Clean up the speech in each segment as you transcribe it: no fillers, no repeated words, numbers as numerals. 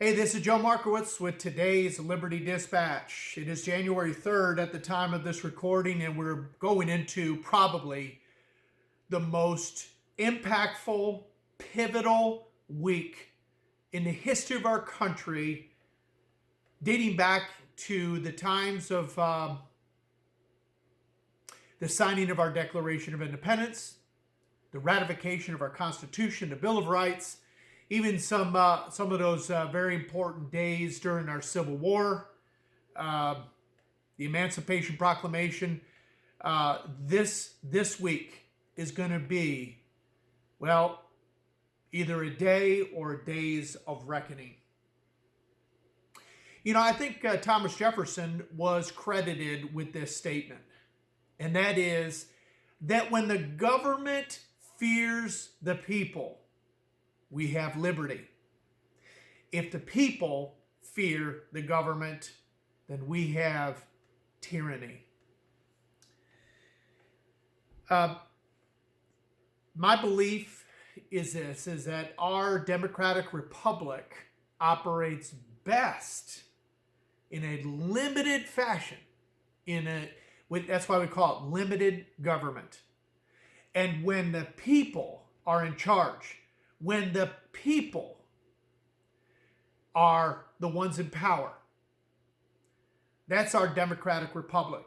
Hey, this is Joe Markowitz with today's Liberty Dispatch. It is January 3rd at the time of this recording, and we're going into probably the most impactful, pivotal week in the history of our country, dating back to the times of the signing of our Declaration of Independence, the ratification of our Constitution, the Bill of Rights, even some of those very important days during our Civil War, the Emancipation Proclamation. This week is going to be, well, either a day or days of reckoning. You know, I think Thomas Jefferson was credited with this statement, and that is that when the government fears the people, we have liberty. If the people fear the government, then we have tyranny. My belief is that our democratic republic operates best in a limited fashion. That's why we call it limited government. And when the people are in charge, when the people are the ones in power, that's our democratic republic.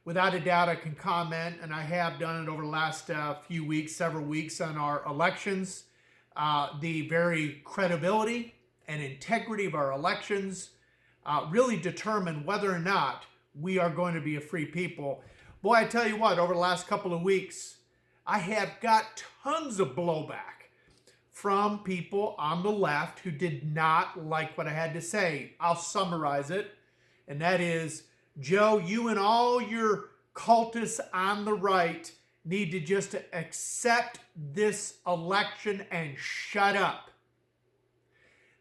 Without a doubt, I can comment, and I have done it over the last several weeks on our elections. The very credibility and integrity of our elections really determine whether or not we are going to be a free people. Boy, I tell you what, over the last couple of weeks, I have got tons of blowback from people on the left who did not like what I had to say. I'll summarize it, and that is, Joe, you and all your cultists on the right need to just accept this election and shut up.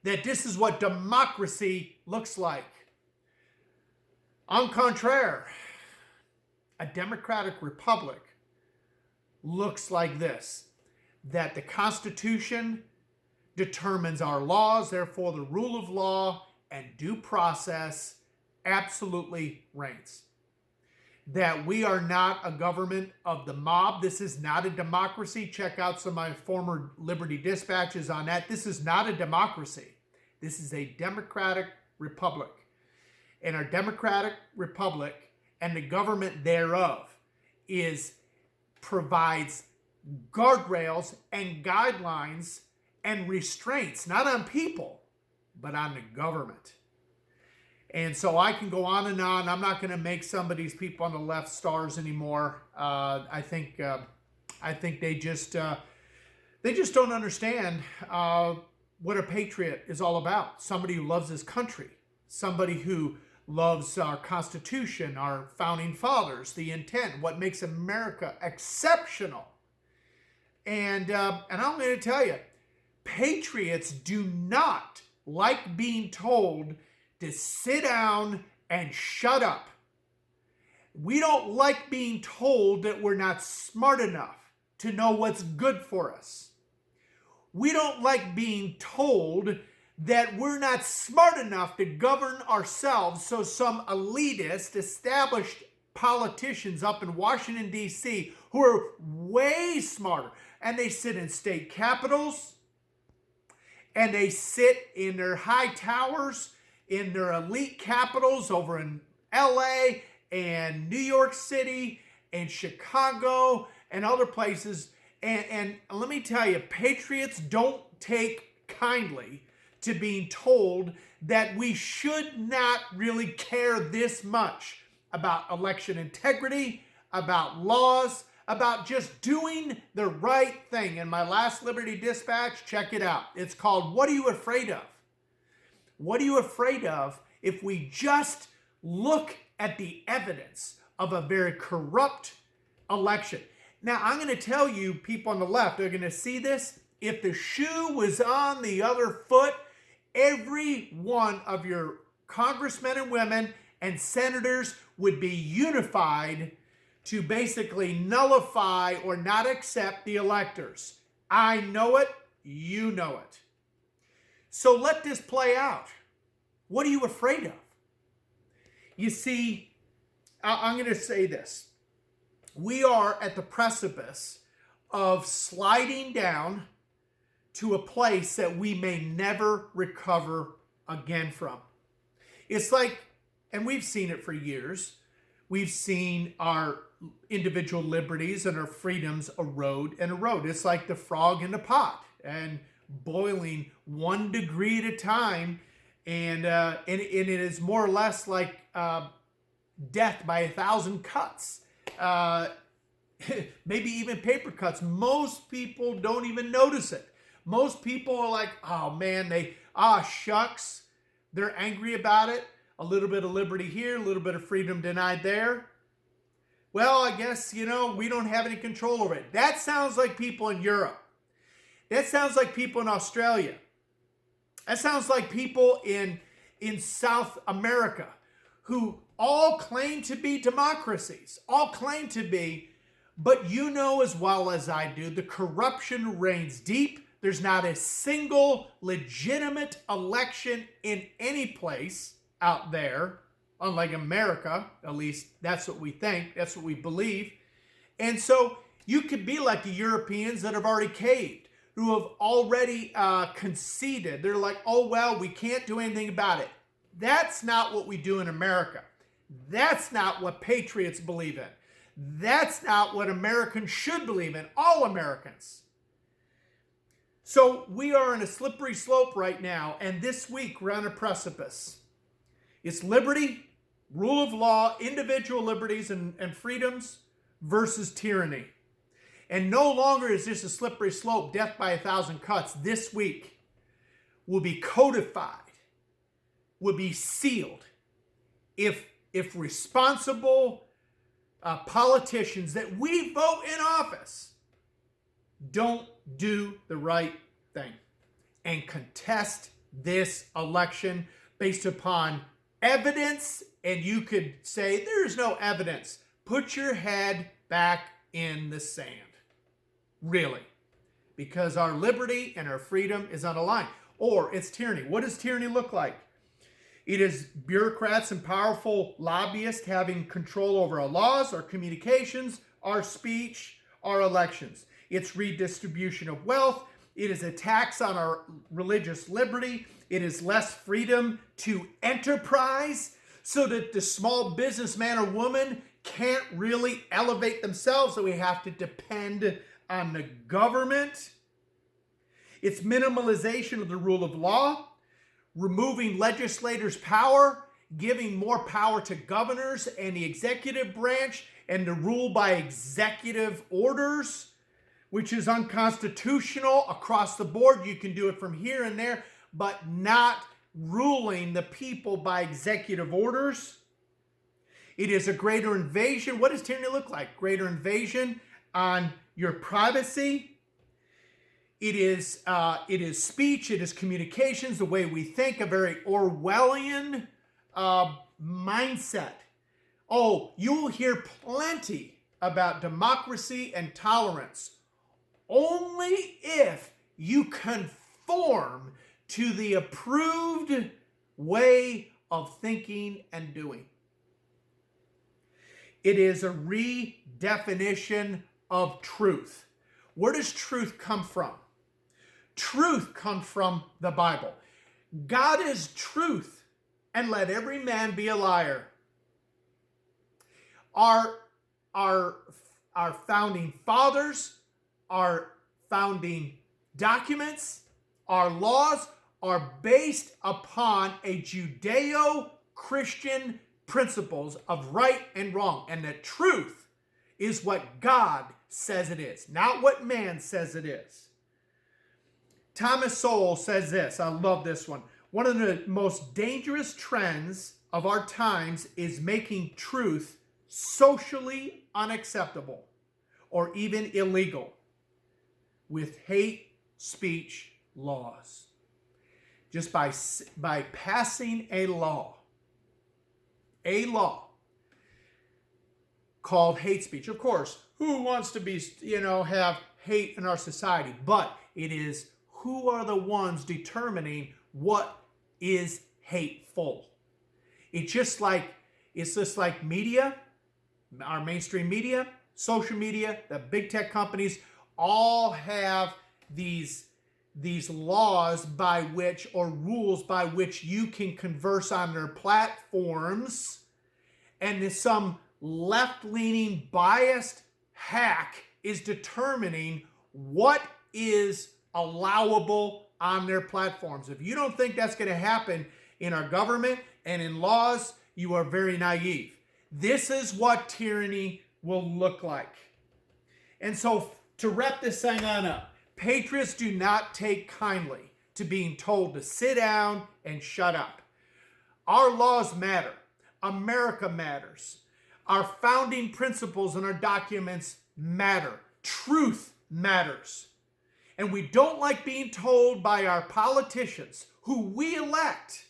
That this is what democracy looks like. En contraire, a democratic republic looks like this: that the Constitution determines our laws, therefore the rule of law and due process absolutely reigns. That we are not a government of the mob. This is not a democracy. Check out some of my former Liberty Dispatches on that. This is not a democracy. This is a democratic republic. And our democratic republic and the government thereof provides guardrails and guidelines and restraints, not on people, but on the government. And so I can go on and on. I'm not going to make some of these people on the left stars anymore. I think they just don't understand what a patriot is all about. Somebody who loves his country, somebody who loves our Constitution, our founding fathers, the intent, what makes America exceptional. And I'm going to tell you, patriots do not like being told to sit down and shut up. We don't like being told that we're not smart enough to know what's good for us. We don't like being told that we're not smart enough to govern ourselves, so some elitist, established politicians up in Washington, D.C., who are way smarter, and they sit in state capitals, and they sit in their high towers, in their elite capitals over in L.A. and New York City and Chicago and other places. And let me tell you, patriots don't take kindly to being told that we should not really care this much about election integrity, about laws, about just doing the right thing. In my last Liberty Dispatch, check it out. It's called, What Are You Afraid Of? What are you afraid of if we just look at the evidence of a very corrupt election? Now, I'm going to tell you, people on the left are going to see this. If the shoe was on the other foot, every one of your congressmen and women and senators would be unified to basically nullify or not accept the electors. I know it, you know it. So let this play out. What are you afraid of? You see, I'm going to say this. We are at the precipice of sliding down to a place that we may never recover again from. It's like, and we've seen it for years, we've seen our individual liberties and our freedoms erode and erode. It's like the frog in the pot and boiling 1 degree at a time, and it is more or less like death by 1,000 cuts. Maybe even paper cuts. Most people don't even notice it. Most people are like, oh man, shucks. They're angry about it. A little bit of liberty here, a little bit of freedom denied there. Well, I guess, we don't have any control over it. That sounds like people in Europe. That sounds like people in Australia. That sounds like people in South America who all claim to be democracies, all claim to be, but you know as well as I do, the corruption reigns deep. There's not a single legitimate election in any place out there, unlike America. At least that's what we think, that's what we believe. And so you could be like the Europeans that have already caved, who have already conceded. They're like, oh, well, we can't do anything about it. That's not what we do in America. That's not what patriots believe in. That's not what Americans should believe in, all Americans. So we are on a slippery slope right now, and this week we're on a precipice. It's liberty, rule of law, individual liberties and freedoms versus tyranny. And no longer is this a slippery slope, death by 1,000 cuts. This week will be codified, will be sealed. If responsible politicians that we vote in office don't do the right thing and contest this election based upon evidence, and you could say there's no evidence. Put your head back in the sand. Really. Because our liberty and our freedom is on the line. Or it's tyranny. What does tyranny look like? It is bureaucrats and powerful lobbyists having control over our laws, our communications, our speech, our elections. It's redistribution of wealth. It is a tax on our religious liberty. It is less freedom to enterprise so that the small businessman or woman can't really elevate themselves, so we have to depend on the government. It's minimalization of the rule of law, removing legislators' power, giving more power to governors and the executive branch, and to rule by executive orders, which is unconstitutional across the board. You can do it from here and there, but not ruling the people by executive orders. It is a greater invasion. What does tyranny look like? Greater invasion on your privacy. It is speech. It is communications, the way we think, a very Orwellian mindset. Oh, you will hear plenty about democracy and tolerance only if you conform to the approved way of thinking and doing. It is a redefinition of truth. Where does truth come from? Truth comes from the Bible. God is truth, and let every man be a liar. Our founding fathers, our founding documents, our laws are based upon a Judeo-Christian principles of right and wrong. And the truth is what God says it is, not what man says it is. Thomas Sowell says this, I love this one. One of the most dangerous trends of our times is making truth socially unacceptable or even illegal with hate speech laws. Just by passing a law called hate speech. Of course, who wants to be, have hate in our society? But it is who are the ones determining what is hateful. It's just like media, our mainstream media, social media, the big tech companies all have these laws by which, or rules by which, you can converse on their platforms, and some left-leaning biased hack is determining what is allowable on their platforms. If you don't think that's going to happen in our government and in laws, you are very naive. This is what tyranny will look like. And so, to wrap this thing on up, patriots do not take kindly to being told to sit down and shut up. Our laws matter. America matters. Our founding principles and our documents matter. Truth matters. And we don't like being told by our politicians, who we elect,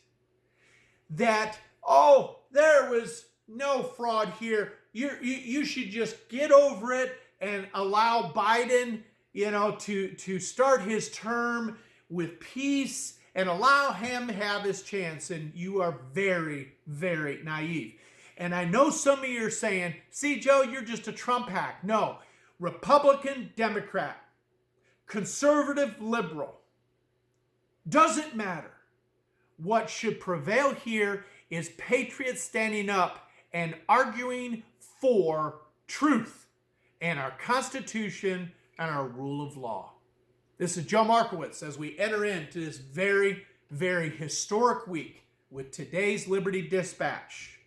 that, oh, there was no fraud here. You should just get over it and allow Biden, to start his term with peace and allow him to have his chance. And you are very, very naive. And I know some of you are saying, see, Joe, you're just a Trump hack. No, Republican, Democrat, conservative, liberal, doesn't matter. What should prevail here is patriots standing up and arguing for truth and our Constitution and our rule of law. This is Joe Markowitz as we enter into this very, very historic week with today's Liberty Dispatch.